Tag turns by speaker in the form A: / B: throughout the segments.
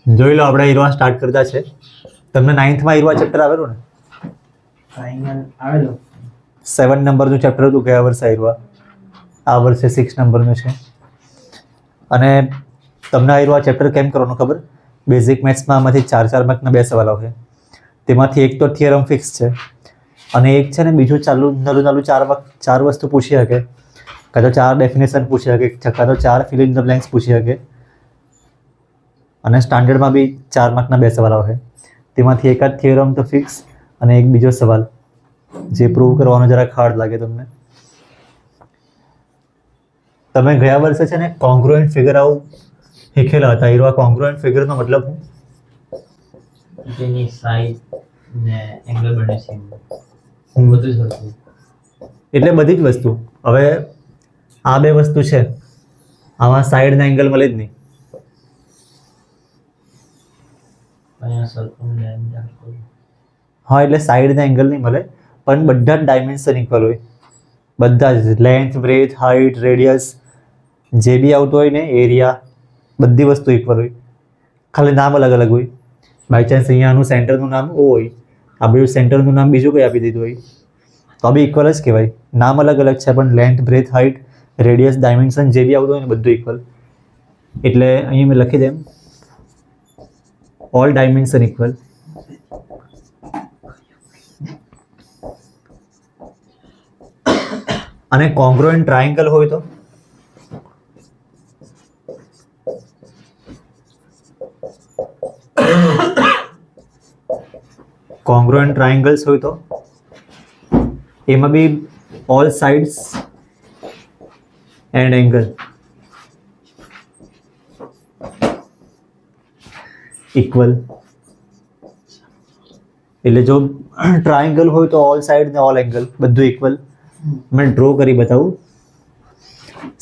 A: જોઈ લો આપણે hero start કરતા છે. તમને 9th માં હીરો ચેપ્ટર આવેલું ને?
B: ટ્રાયંગલ આવેલો.
A: 7 નંબરનું ચેપ્ટર હતું ગયા વર્ષે હીરો. આ વર્ષે 6 નંબરનું છે. અને તમને આ હીરો ચેપ્ટર કેમ કરવાનું ખબર? બેઝિક મેથ્સમાં આમાંથી 4 માર્કના 2 સવાલ આવશે. તેમાંથી એક તો થિયરમ ફિક્સ છે અને એક છે ને બીજું નાલું ચાર વસ્તુ પૂછી શકે. કાં તો 4 ડેફિનેશન પૂછી શકે, કાં તો 4 ફિલ ઇન ધ બ્લેન્ક્સ પૂછી શકે. અને સ્ટાન્ડર્ડમાં બી 4 માર્કના 2 સવાલ આવશે. તેમાંથી એક જ થિયરમ તો ફિક્સ અને એક બીજો સવાલ જે પ્રૂવ કરવાનો જરાક હાર્ડ લાગે તમને. તમે ગયા વર્ષે છે ને કોંગ્રુએન્ટ ફિગર આવું શીખેલા હતા. હીરો કોંગ્રુએન્ટ ફિગરનો મતલબ શું?
B: જેની સાઈડ ને એંગલ બંને સેમ બધું જ હતું.
A: એટલે બધી જ વસ્તુ. હવે આ બે વસ્તુ છે, આમાં સાઈડના એંગલ મળે જ નહીં.
B: અહીંયા સરખું લાઈન રાખો.
A: હા, એટલે સાઈડના એંગલ નહીં મળે, પણ બધા જ ડાયમેન્શન ઇક્વલ હોય. બધા જ લેન્થ, બ્રેથ, હાઇટ, રેડિયસ જે બી આવતું હોય ને, એરિયા, બધી વસ્તુ ઇક્વલ હોય. ખાલી નામ અલગ અલગ હોય. બાય ચાન્સ અહીંયાનું સેન્ટરનું નામ ઓ હોય, આ બધું સેન્ટરનું નામ બીજું કંઈ આપી દીધું હોય તો બી ઇક્વલ જ કહેવાય. નામ અલગ અલગ છે પણ length, breadth, height, radius, dimension જે બી આવતું હોય ને બધું ઇક્વલ. એટલે અહીં મેં લખી દેમ ઓલ ડાયમેન્શન ઇક્વલ. અને કોંગ્રુએન્ટ ટ્રાયંગલ હોય તો કોંગ્રુએન્ટ ટ્રાયંગલ્સ હોય તો એમાં બી all sides and angle equal. એટલે જો ટ્રાયંગલ હોય તો ઓલ સાઇડ ને ઓલ એંગલ બધું ઇક્વલ. મેં ડ્રો કરી બતાવું.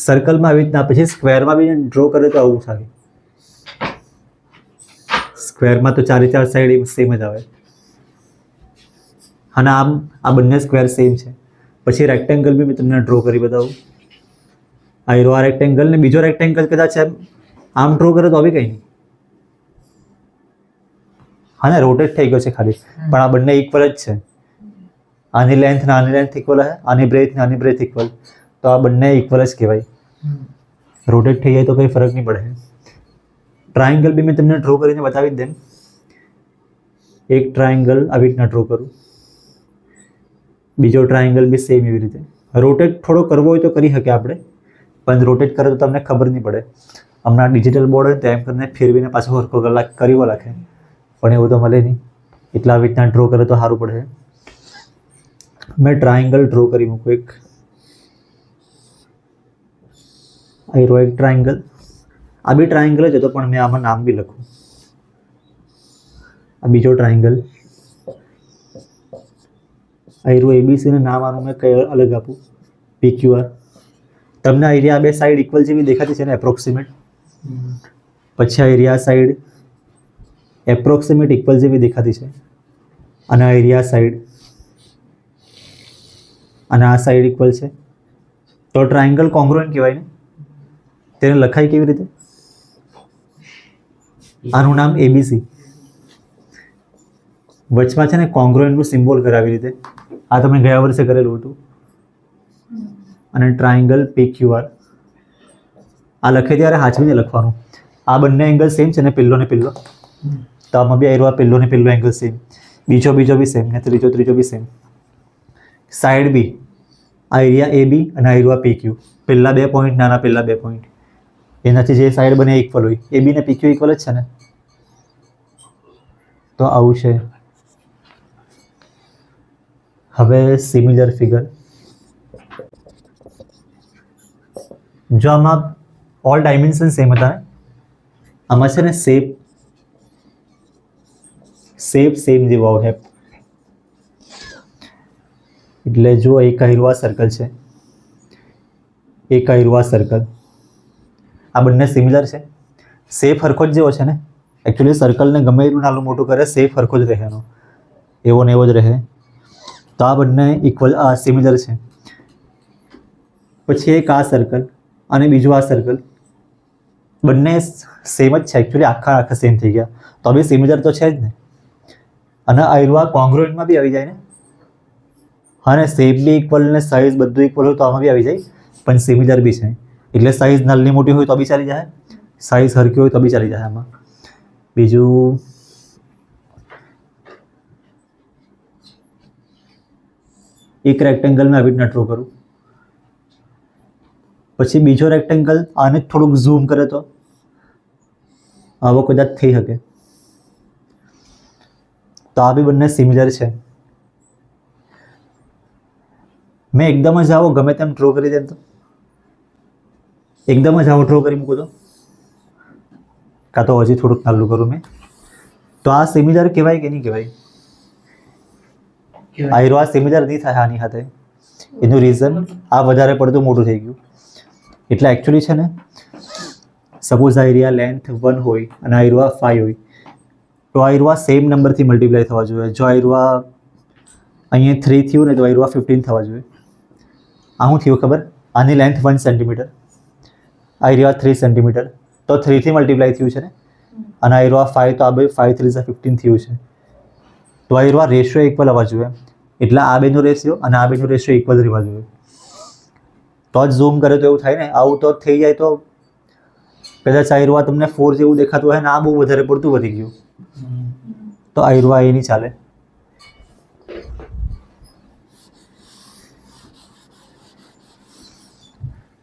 A: સર્કલમાં આવી રીતના, પછી સ્ક્વેરમાં બી ડ્રો કરે તો આવું થાય. સ્ક્વેરમાં તો 4 સાઈડ સેમ જ આવે અને આ બંને સ્ક્વેર સેમ છે. પછી રેક્ટેંગલ બી મેં તમને ડ્રો કરી બતાવું. આ હીરો આ રેક્ટેંગલ ને બીજો રેક્ટેંગલ કદાચ આમ ડ્રો કરે તો બી કંઈ નહીં. હા ને, રોટેટ થઈ ગયો છે ખાલી, પણ આ બંને ઇક્વલ જ છે. આની લેન્થ ને આની લેન્થ ઇક્વલ હે, આની બ્રેથ ને આની બ્રેથ ઇક્વલ, તો આ બંને ઇક્વલ જ કહેવાય. રોટેટ થઈ જાય તો કંઈ ફરક નહીં પડે. ટ્રાયંગલ બી મેં તમને ડ્રો કરીને બતાવી જ દેમ. એક ટ્રાયંગલ આવી રીતના ડ્રો કરું, બીજો ટ્રાયંગલ બી સેમ એવી રીતે. રોટેટ થોડો કરવો હોય તો કરી શકે આપણે, પણ રોટેટ કરે તો તમને ખબર નહીં પડે. હમણાં ડિજિટલ બોર્ડ હોય તેમ કરીને ફેરવીને પાછો હરખો કર્યો રાખે, પણ એવું તો મળે નહીં. એટલા આવી રીતના ડ્રો કરે તો સારું પડે. મેં ટ્રાયંગલ ડ્રો કરી મૂકું એક. આ એક ટ્રાયંગલ, આ બી ટ્રાયંગલ જ હતો પણ મેં આમાં નામ બી લખું. આ બીજો ટ્રાયંગલ, આ એબીસી ને નામ આનું મેં કઈ અલગ આપું, PQR. તમને આ એરિયા બે સાઈડ ઇક્વલ જેવી દેખાતી છે ને, એપ્રોક્સિમેટ. પછી આ એરિયા સાઈડ એપ્રોક્સિમેટ ઇક્વલ જેવી દેખાતી છે, અને આ એરિયા સાઈડ અને આ સાઈડ ઇક્વલ છે, તો ટ્રાયંગલ કોંગ્રુએન્ટ કહેવાય ને. તેને લખાય કેવી રીતે? આનું નામ ABC. વચમાં છે ને કોંગ્રુએન્ટનું સિમ્બોલ કરાવી રીતે. આ તમે ગયા વર્ષે કરેલું હતું. અને ટ્રાયંગલ PQR આ લખે ત્યારે હાચવીને લખવાનું. આ બંને એંગલ સેમ છે ને, પેલ્લો ને પેલ્લો, તો આમાં બી આ પેલ્લો ને પેલ્લો એંગલ સેમ, બીજો બી સેમ ને ત્રીજો બી સેમ. સાઈડ બી આ એરિયા AB અને આ એરિયા PQ, પહેલા 2 પોઈન્ટ નાના પહેલા 2 પોઈન્ટ, એનાથી જે સાઈડ બને ઇક્વલ હોય. AB ને PQ ઇક્વલ જ છે ને, તો આવું છે. હવે સિમિલર ફિગર. જો આમાં ઓલ ડાયમેન્શન સેમ હતા, આમાં છે ને શેપ સેમ જેવો આવશે. એટલે જો એક આયરું સર્કલ છે, એક આયરું સર્કલ, આ બંને સિમિલર છે. શેપ હરખો જ જેવો છે ને. એકચ્યુઅલી સર્કલને ગમે એટલું નાનું મોટું કરે, શેપ હરખો જ રહે એનો, એવો ને એવો જ રહે. તો આ બંને ઇક્વલ સિમિલર છે. પછી એક આ સર્કલ અને બીજું આ સર્કલ, બંને સેમ જ છે એકચ્યુઅલી, આખા સેમ થઈ ગયા, તો બી સિમિલર તો છે જ ને. અને આયરવા કોંગ્રુએન્ટમાં બી આવી જાય ને, હા ને, શેપ બી ઇક્વલ ને સાઇઝ બધું ઇક્વલ હોય તો આમાં બી આવી જાય, પણ સિમિલર બી છે, એટલે સાઇઝ નાની મોટી હોય તો બી ચાલી જાય, સાઇઝ હરકી હોય તો બી ચાલી જાય આમાં. બીજું એક રેક્ટેંગલ મેં આવી રીતના ડ્રો કરું, પછી બીજો રેક્ટેંગલ આને થોડુંક ઝૂમ કરે તો આવો કદાચ થઈ શકે, તો આ બી બંને સિમિલર છે. મેં એકદમ જ આવો ગમે તેમ ડ્રો કરી દેમ તો, એકદમ જ આવો ડ્રો કરી મૂકું તો, કાં તો હજી થોડુંક નાનું કરું મેં, તો આ સિમિલર કહેવાય કે નહીં કહેવાય? આયરો આ સિમિલર નહીં થાય આની સાથે. એનું રીઝન આ વધારે પડતું મોટું થઈ ગયું, એટલે એકચ્યુઅલી છે ને, સપોઝ આ એરિયા લેન્થ 1 હોય અને આયરો 5 હોય, તો આયરો સેમ નંબરથી મલ્ટીપ્લાય થવા જોઈએ. જો આયરો અહીંયા 3 થયું ને તો આયરો 15 થવા જોઈએ. આ શું થયું ખબર? આની લેન્થ 1 સેન્ટીમીટર, આયરો 3 સેન્ટીમીટર, તો 3 થી મલ્ટીપ્લાય થયું છે ને, અને આયરો 5, તો આ બે 5 3 15 થયું છે, તો આયરો રેશિયો ઇક્વલ આવવા જોઈએ. એટલે આ બેનો રેશિયો અને આ બેનો રેશિયો ઇક્વલ રહેવા જોઈએ, તો જ ઝૂમ કરે તો એવું થાય ને. આવું તો થઈ જાય તો કદાચ આયરો તમને 4 જેવું દેખાતું હોય ને આ બહુ વધારે પડતું વધી ગયું, તો આયરો એ નહીં ચાલે.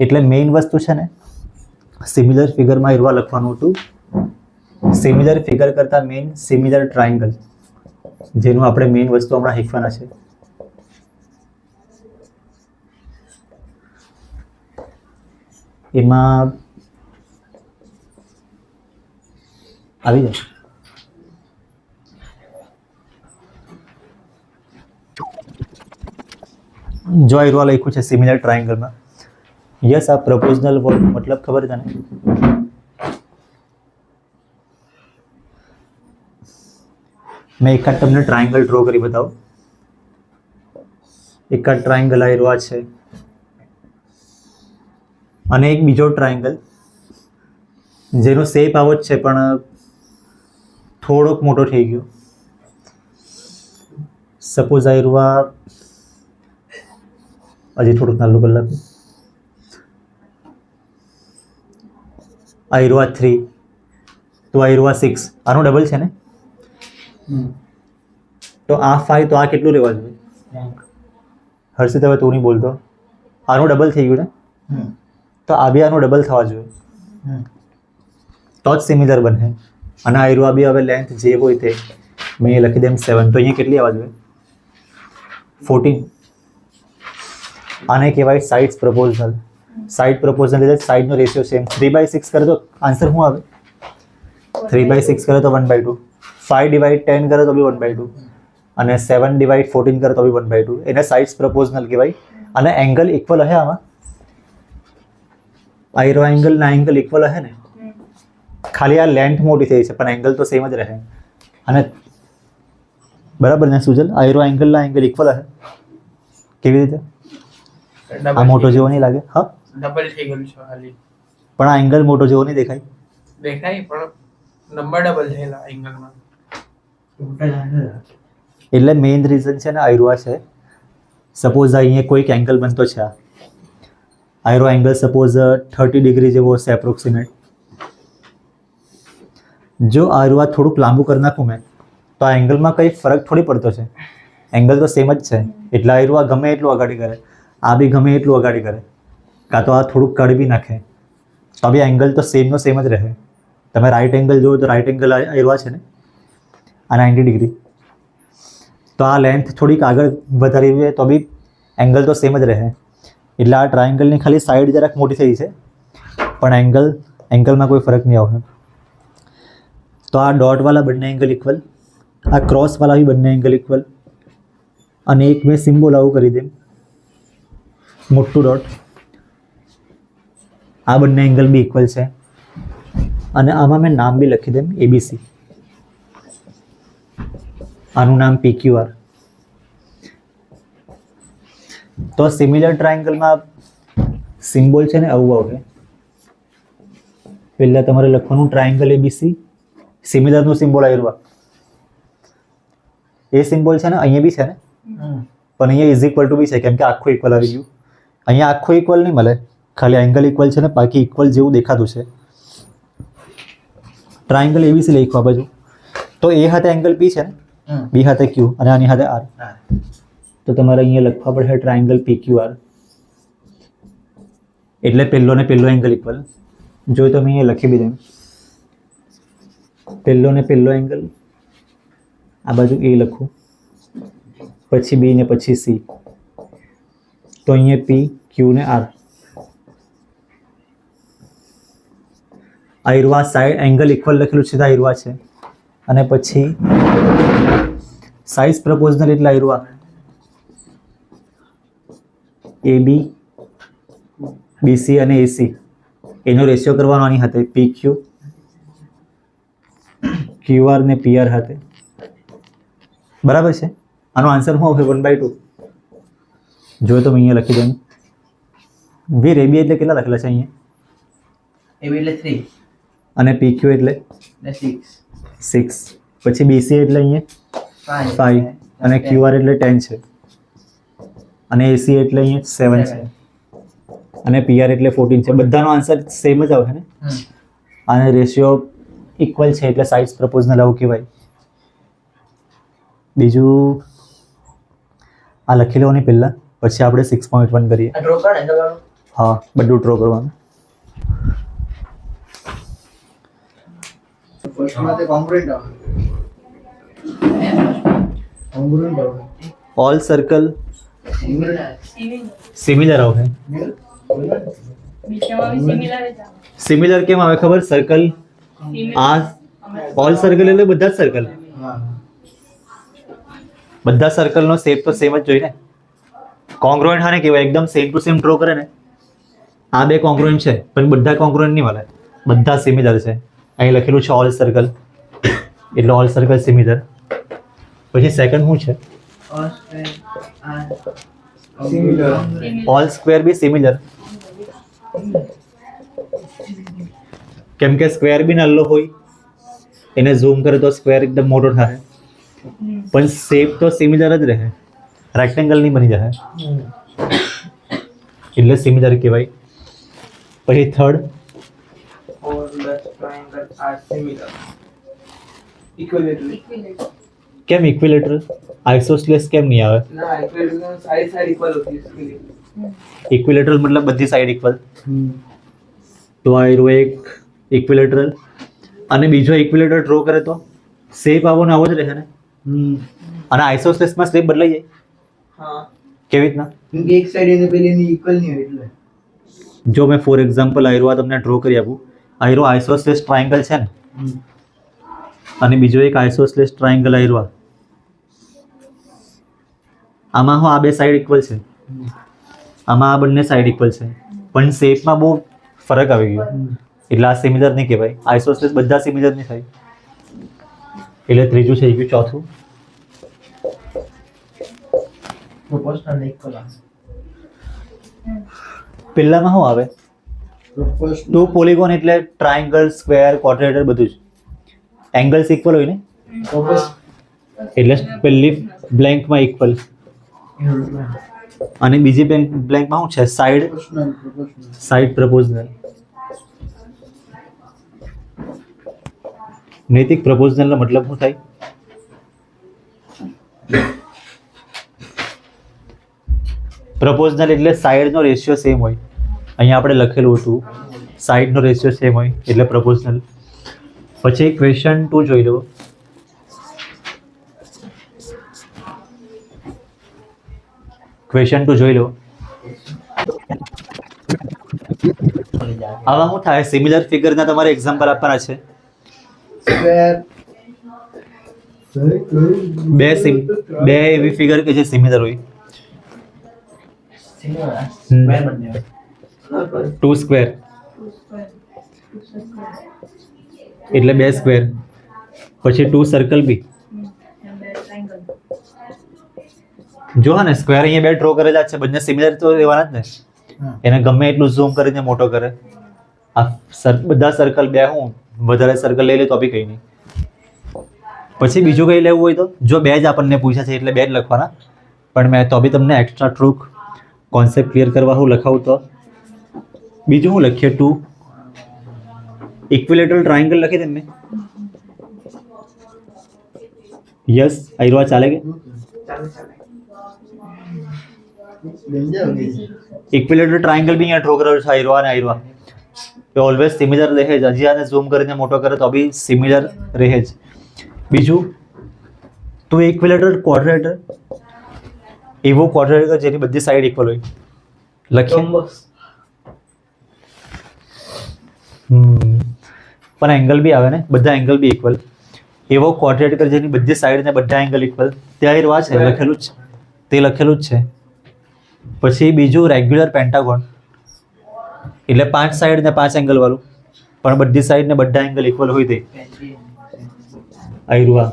A: એટલે મેઇન વસ્તુ છે ને, સિમિલર ફિગરમાં આયરો લખવાનું હતું. સિમિલર ફિગર કરતાં મેઇન સિમિલર ટ્રાયંગલ, જેનું આપણે મેઇન વસ્તુ હમણાં શીખવાના છે. એમાં આવી જાય જો આયરો લખ્યું છે સિમિલર ટ્રાયંગલમાં. યસ, આ પ્રપોઝનલ વર્ડ મતલબ ખબર તને? મેં એકાદ તમને ટ્રાયંગલ ડ્રો કરી બતાવું. એકાદ ટ્રાયંગલ આયરો આ છે, અને એક બીજો ટ્રાયંગલ જેનો શેપ આવો જ છે પણ થોડોક મોટો થઈ ગયો. સપોઝ આયરો હજી થોડુંક નાનું કરી નાખું. આયરો 3, તો આયરો 6, આનો ડબલ છે ને, તો આ 5, તો આ કેટલું રહેવા જોઈએ? હર્ષિત હવે તું નહીં બોલતો, આનું ડબલ થઈ ગયું ને, તો આ બી આનું ડબલ થવા જોઈએ, તો જ સિમિલર બને. અને આયરો બી હવે લેન્થ જે હોય તે મેં અહીંયા લખી દેમ 7, તો અહીંયા કેટલી આવવા જોઈએ? 14. આને કહેવાય સાઇડ્સ પ્રપોઝનલ. સાઇડ પ્રપોઝનલ એટલે સાઇડનો રેશિયો સેમ. 3/6 કરે તો આન્સર શું આવે? 3/6 કરે તો 1/2, 5/10 કરે તો બી 1/2, અને 7/14 કરે તો બી 1/2. એને સાઇડ્સ પ્રપોઝનલ કહેવાય. અને એંગલ ઇક્વલ હશે આમાં, આયરો એંગલ ના એંગલ ઇક્વલ હશે ને, ખાલી આ લેન્થ મોટી થઈ છે પણ એંગલ તો સેમ જ રહે. અને બરાબર ને સુજલ? આયરો એંગલ ના એંગલ ઇક્વલ હશે. કેવી રીતે? આ મોટો જેવો નહીં લાગે? હા,
C: ડબલ થઈ ગયું છે ખાલી.
A: પણ આ એંગલ મોટો જેવો નહીં દેખાય.
C: દેખાય પણ નંબર ડબલ થયેલા એંગલમાં.
A: એટલે મેઇન રીઝન છે ને આયરો છે. સપોઝ અહીંયા કોઈક એંગલ બનતો છે, આયરો એંગલ સપોઝ 30 ડિગ્રી જેવો હશે એપ્રોક્સિમેટ. જો આયરો થોડુંક લાંબુ કરી નાખું મેં તો આ એંગલમાં કંઈ ફરક થોડી પડતો છે, એંગલ તો સેમ જ છે. એટલે આયરો ગમે એટલું આગાડી કરે, આ બી ગમે એટલું આગાડી કરે, કાં તો આ થોડુંક કાઢી બી નાખે, તો બી એંગલ તો સેમનો સેમ જ રહે. તમે રાઈટ એંગલ જુઓ તો રાઈટ એંગલ આયરો છે ને, આ 90 ડિગ્રી, તો આ લેન્થ થોડીક આગળ વધારી હોય તો બી એંગલ તો સેમ જ રહે. એટલે આ ટ્રાયંગલની ખાલી સાઈડ જરાક મોટી થઈ છે પણ એંગલમાં કોઈ ફરક નહીં આવે. તો આ ડોટવાળા બંને એંગલ ઇક્વલ, આ ક્રોસવાળા બી બંને એંગલ ઇક્વલ, અને એક મેં સિમ્બોલ આવું કરી દે મોટું ડોટ, આ બંને એંગલ બી ઇક્વલ છે. અને આમાં મેં નામ બી લખી દેમ ABC, આનું નામ PQR. તો સિમિલર ટ્રાયંગલમાં સિમ્બોલ છે ને આવું આવશે, પહેલા તમારે લખવાનું ટ્રાયંગલ એબીસી, સિમિલરનું સિમ્બોલ આવ્યું. એ સિમ્બોલ છે ને અહીંયા બી છે ને, પણ અહીંયા ઇઝ ઇક્વલ ટુ બી છે કેમ કે આખું ઇક્વલ આવી ગયું. અહીંયા આખું ઇક્વલ નહીં મળે, ખાલી એંગલ ઇક્વલ છે ને બાકી ઇક્વલ જેવું દેખાતું છે. ટ્રાયંગલ એબીસી લખ્યું આ બાજુ, તો એ હાથે એંગલ પી છે ને, બી હાથે ક્યુ અને આની હાથે આર. તો તમારે અહીંયા લખવા પડશે ટ્રાયંગલ પી ક્યુ આર. એટલે પહેલો ને પહેલો એંગલ ઇક્વલ. જો તમે અહીંયા લખી બી દઉં, પહેલો ને પહેલો એંગલ આ બાજુ એ લખું, પછી બી ને પછી સી, તો અહીંયા પી ક્યુ ને આર. આયરવા સાઈડ એંગલ ઇક્વલ લખેલું છે, આયરવા છે. અને પછી સાઇઝ પ્રપોઝનલ એટલે આયરવા એ બી, બીસી અને એસી એનો રેશિયો કરવાનો આની હાથે પી ક્યુ, ક્યુ આર ને પી આર હાથે. બરાબર છે. આનો આન્સર શું આવશે? 1/2. જો તો અહીંયા લખી દઉં. વી રેબી એટલે કેટલા લખેલા છે અહીંયા?
B: AB એટલે 3
A: અને પી ક્યુ એટલે
B: ને 6
A: 6. પછી બીસી એટલે અહીંયા
B: 5
A: 5 અને ક્યુ આર એટલે 10 છે. અને એસી એટલે અહીંયા 7 છે. અને પીઆર એટલે 14 છે. બધાનો આન્સર સેમ જ આવશે ને. અને રેશિયો ઇક્વલ છે એટલે સાઇઝ પ્રપોઝનલ આવું કહેવાય. બીજું આ લખી લેવાની પહેલાં, પછી આપણે 6.1 કરીએ.
B: ડ્રો કરો ને એંગલ વાળું.
A: હા, બધું ડ્રો કરવાનું.
C: ફર્સ્ટમાં તે કોન્ગ્રુએન્ટ આવે. કોન્ગ્રુએન્ટ આવે.
A: ઓલ સર્કલ સિમિલર આવશે. સિમિલર કેમ આવે ખબર? સર્કલ આ ઓલ સર્કલ એટલે બધા જ સર્કલ,
C: હા.
A: બધા સર્કલનો શેપ તો સેમ જ જોઈએ ને. કોંગ્રુએન્ટ હાને કહેવાય? એકદમ સેમ ટુ સેમ ડ્રો કરે ને. આ બે કોંગ્રુએન્ટ છે પણ બધા કોંગ્રુએન્ટ નહીં મળે, બધા સિમિલર છે. અહીં લખેલું છે ઓલ સર્કલ, એટલે ઓલ સર્કલ સિમિલર. પછી સેકન્ડ શું છે?
C: સિમિલર.
A: ઓલ સ્ક્વેર બી સિમિલર, કેમ કે સ્ક્વેર બી નાનો હોય, એને ઝૂમ કરે તો સ્ક્વેર એકદમ મોટો થાય, પણ શેપ તો સિમિલર જ રહે, રેક્ટેંગલ નહીં બની જાય, એટલે સિમિલર કહેવાય. પછી third
C: All the triangles are similar. Equilateral.
A: કેમ ઇક્વિલેટરલ? આઇસોસ્લેસ કેમ નહીં આવે?
C: ના, equilateral side equal होती है इसके लिए.
A: ઇક્વિલેટરલ મતલબ બધી સાઈડ ઇક્વલ. તો આ રહ્યો એક ઇક્વિલેટરલ. અને બીજો ઇક્વિલેટર ડ્રો કરે તો શેપ આવો ને આવો જ રહે ને. અને આઇસોસ્લેસમાં શેપ બદલાઈ જાય.
C: हाँ.
A: કેવી રીતના?
C: क्योंकि एक साइड એને પેલીની equal नहीं હોય એટલે.
A: જો મેં ફોર એક્ઝામ્પલ આયરો તમને ડ્રો કરી આપું. આયરો આઇસોસ્લેસ ટ્રાયંગલ છે ને, અને બીજો એક આઇસોસ્લેસ ટ્રાયંગલ આયરો. આમાં હું આ બે સાઈડ ઇક્વલ છે, આમાં આ બંને સાઈડ ઇક્વલ છે, પણ શેપમાં બહુ ફરક આવી ગયો, એટલે આ સિમિલર નહીં કહેવાય. આઇસોસ્લેસ બધા સિમિલર નહીં થાય, એટલે ત્રીજું થઈ ગયું. ચોથું
B: પ્રોપોર્શનલ ઇક્વલ આવે.
A: પહેલામાં શું આવે? ટુ પોલિગોન એટલે ટ્રાયંગલ, સ્ક્વેર, ક્વોડ્રેટર બધું જ. એંગલ્સ ઇક્વલ હોય ને, એટલે પહેલી બ્લેન્કમાં ઇક્વલ, અને બીજી બ્લેન્કમાં શું છે? સાઈડ પ્રપોઝનલ. નૈતિક પ્રપોઝનલનો મતલબ શું થાય? પ્રપોઝનલ એટલે સાઈડનો રેશિયો સેમ હોય. અહીંયા આપણે લખેલું હતું સાઈડનો રેશિયો સેમ હોય એટલે પ્રપોઝનલ. પછી ક્વેશ્ચન 2 જોઈ લો. ક્વેશ્ચન 2 જોઈ લો. આવા શું થાય? સિમિલર ફિગરના તમારે એક્ઝામ્પલ આપવાના છે. બે એવી ફિગર કે જે સિમિલર હોય.
B: સિમિલર સ્ક્વેર બને.
A: 2 સ્ક્વેર એટલે 2 સ્ક્વેર. પછી 2 સર્કલ બી. જો હા ને, સ્ક્વેર અહીંયા બે ડ્રો કરેલા છે, બંને સિમિલર તો રહેવાના જ ને. એને ગમે એટલું ઝૂમ કરીને મોટો કરે, બધા સર્કલ બે હું વધારે સર્કલ લઈ લે તો બી કંઈ નહીં. પછી બીજું કંઈ લેવું હોય તો જો બે જ આપણને પૂછ્યા છે એટલે બે જ લખવાના, પણ મેં તો બી તમને એક્સ્ટ્રા ટ્રુક કોન્સેપ્ટ ક્લિયર કરવા હું લખાવું તો બીજું હું લખીએ 2 ઇક્વિલેટરલ ટ્રાયંગલ લખી દે મેં. યસ આઈરવા ચાલે કે ઇક્વિલેટરલ ટ્રાયંગલ બી અહીંયા ડ્રો કરેલું છે આઈરવા અને આઈરવા. એ ઓલવેઝ સિમિલર રહે જ. હજી આને ઝૂમ કરીને મોટો કરે તો બી સિમિલર રહે જ. બીજું તો ઇક્વિલેટરલ ક્વોડ્રેટર એવો ક્વોડ્રેટર જેની બધી સાઈડ ઇક્વલ હોય લખીએ. પણ એંગલ બી આવે ને, બધા એંગલ બી ઇક્વલ. એવો ક્વોડ્રેટર જેની બધી સાઈડ ને બધા એંગલ ઇક્વલ ત્યાં એવા છે લખેલું જ છે, તે લખેલું જ છે. પછી બીજું રેગ્યુલર પેન્ટાગોન એટલે 5 સાઈડ ને 5 એંગલ વાળું, પણ બધી સાઈડ ને બધા એંગલ ઇક્વલ હોય તે આયરુઆ.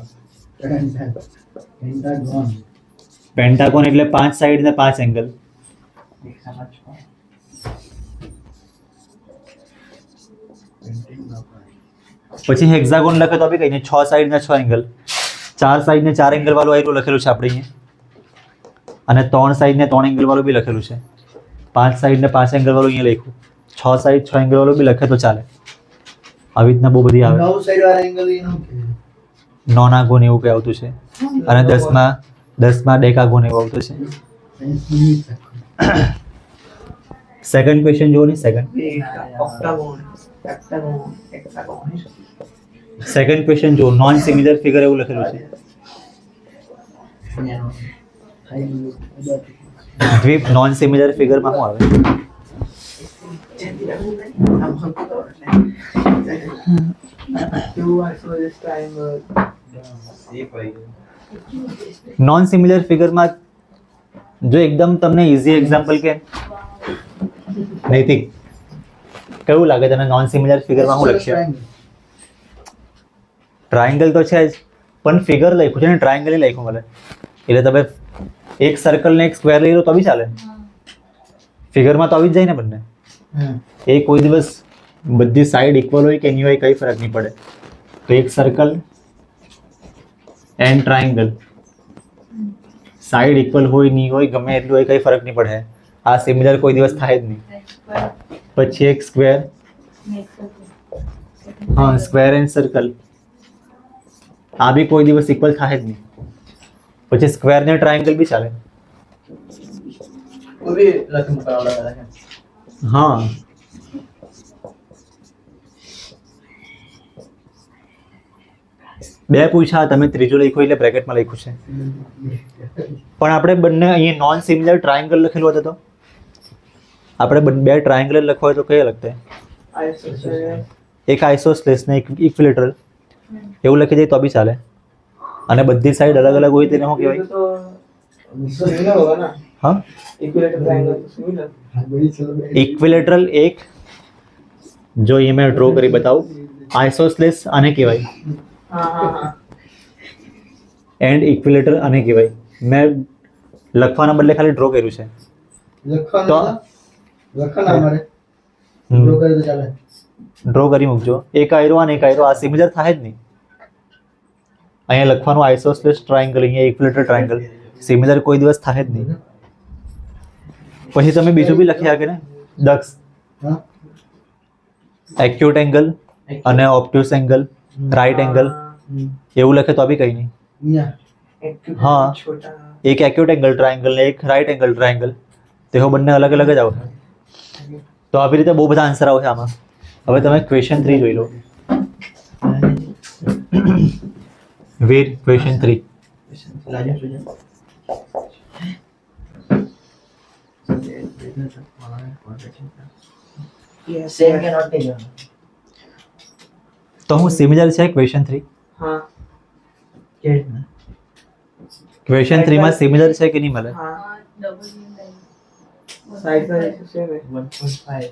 A: પેન્ટાગોન એટલે 5 સાઈડ ને 5 એંગલ. પછી હેક્ઝાગોન લખે તો બી કઈ નહીં, 6 સાઈડ ને 6 એંગલ. 4 સાઈડ ને 4 એંગલ વાળું આયરું લખેલું છે આપણે અહીંયા, અને 3 સાઈડ ને 3 એંગલ વાળું બી લખેલું છે. 5 સાઈડ ને 5 એંગલ વાળું અહીંયા લખ્યું. 6 સાઈડ 6 એંગલ વાળું બી લખે તો ચાલે. આવી રીતના બહુ બધી આવે.
D: 9 સાઈડ વાળા એંગલ એનું
A: નોનાગોન એવું કઈ આવતું છે, અને 10માં ડેકાગોન એવું આવતું છે. સેકન્ડ ક્વેશ્ચન જુઓ ને. સેકન્ડ ક્વેશ્ચન જુઓ. નોન સિમિલર ફિગર એવું લખેલું છે. દ્વીપ નોન સિમિલર ફિગરમાં શું આવે? નોન સિમિલર ફિગરમાં જો એકદમ તમને ઇઝી એક્ઝામ્પલ કે નૈતિક કેવું લાગે તને? નોન સિમિલર ફિગરમાં શું લખશે? ટ્રાયંગલ તો છે જ, પણ ફિગર લખ્યું છે ને ટ્રાયંગલ લખ્યું મળે. એટલે તમે એક સર્કલ ને એક સ્ક્વેર લઈ લો તો બી ચાલે. ફિગરમાં તો આવી જ જાય ને બંને. એ કોઈ દિવસ બધી સાઈડ ઇક્વલ હોય કે નહીં હોય કઈ ફરક નહીં પડે. તો એક circle and triangle side equal હોય નહીં હોય ગમે એટલું હોય કઈ ફરક નહીં પડે. આ સિમિલર કોઈ દિવસ થાય જ નહીં. પછી એક સ્ક્વેર, હા સ્ક્વેર એન્ડ સર્કલ, આ બી કોઈ દિવસ ઇક્વલ થાય જ નહીં. પછી સ્ક્વેર ને ટ્રાયંગલ બી ચાલે. હા બે પૂછા, તમે ત્રીજું લખ્યું એટલે બ્રેકેટમાં લખ્યું છે. પણ આપણે બંને અહીંયા નોન સિમિલર ટ્રાયંગલ લખેલું હતું તો આપણે બે ટ્રાયંગલ લખવા હોય તો કયા લખતા? એક આઇસોસેલેસ ને એક ઇક્વિલેટરલ એવું લખી દઈએ તો બી ચાલે. અને બધી સાઈડ અલગ અલગ હોય તેને શું કહેવાય? હા ઇક્વિલેટરલ એક, જો એ મેં ડ્રો કરી બતાવું. આઇસોસેલેસ આને કહેવાય, એન્ડ ઇક્વિલેટર આને કહેવાય. મેં લખવાના બદલે ખાલી ડ્રો કર્યું છે. ડ્રો કરી મૂકજો. એક આયરો અને એક આયરો આ સિમિલર થાય જ નહીં. અહીંયા લખવાનું આઇસોસેલેસ ટ્રાયંગલ, અહીંયા ઇક્વિલેટર ટ્રાયંગલ, સિમિલર કોઈ દિવસ થાય જ નહીં. પછી તમે બીજું બી લખી શકે ને, દક્ષ એક્યુટ એંગલ અને ઓબ્ટ્યુસ એંગલ, રાઈટ એંગલ એવું લખે તો બી કંઈ નહીં. હા એક એક્યુટ એંગલ ટ્રાયંગલ ને એક રાઈટ એંગલ ટ્રાયંગલ, તેઓ બંને અલગ અલગ જ આવશે. તો આવી રીતે બહુ બધા આન્સર આવશે આમાં. હવે તમે ક્વેશ્ચન 3 જોઈ લો. વીર ક્વેશ્ચન 3. તો હું સિમિલર છે ક્વેશ્ચન 3? ક્વેશ્ચન 3 માં સિમિલર છે કે નહીં મળે?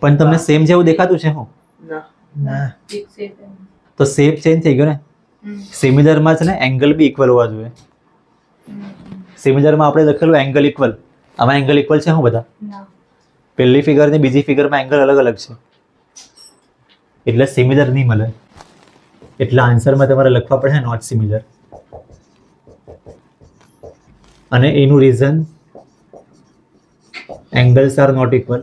A: પણ તમને સેમ જેવું દેખાતું છે હું? તો શેપ ચેન્જ થઈ ગયો ને. સિમિલરમાં છે ને એંગલ બી ઇક્વલ હોવા જોઈએ. સિમિલરમાં આપણે લખેલું એંગલ ઇક્વલ, આમાં એંગલ ઇક્વલ છે હું બધા? પહેલી ફિગર ને બીજી ફિગરમાં એંગલ અલગ અલગ છે. એટલે સિમિલર નહીં મળે, એટલે આન્સરમાં તમારે લખવા પડે નોટ સિમિલર. અને એનું reason angles are not equal.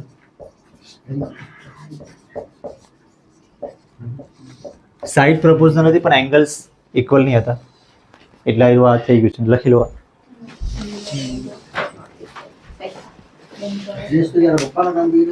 A: Side proportional હતી પણ એંગલ્સ ઇક્વલ નહીં હતા, એટલે આ આ થઈ ગયું છે. લખી લો.
D: Esto ya lo para también.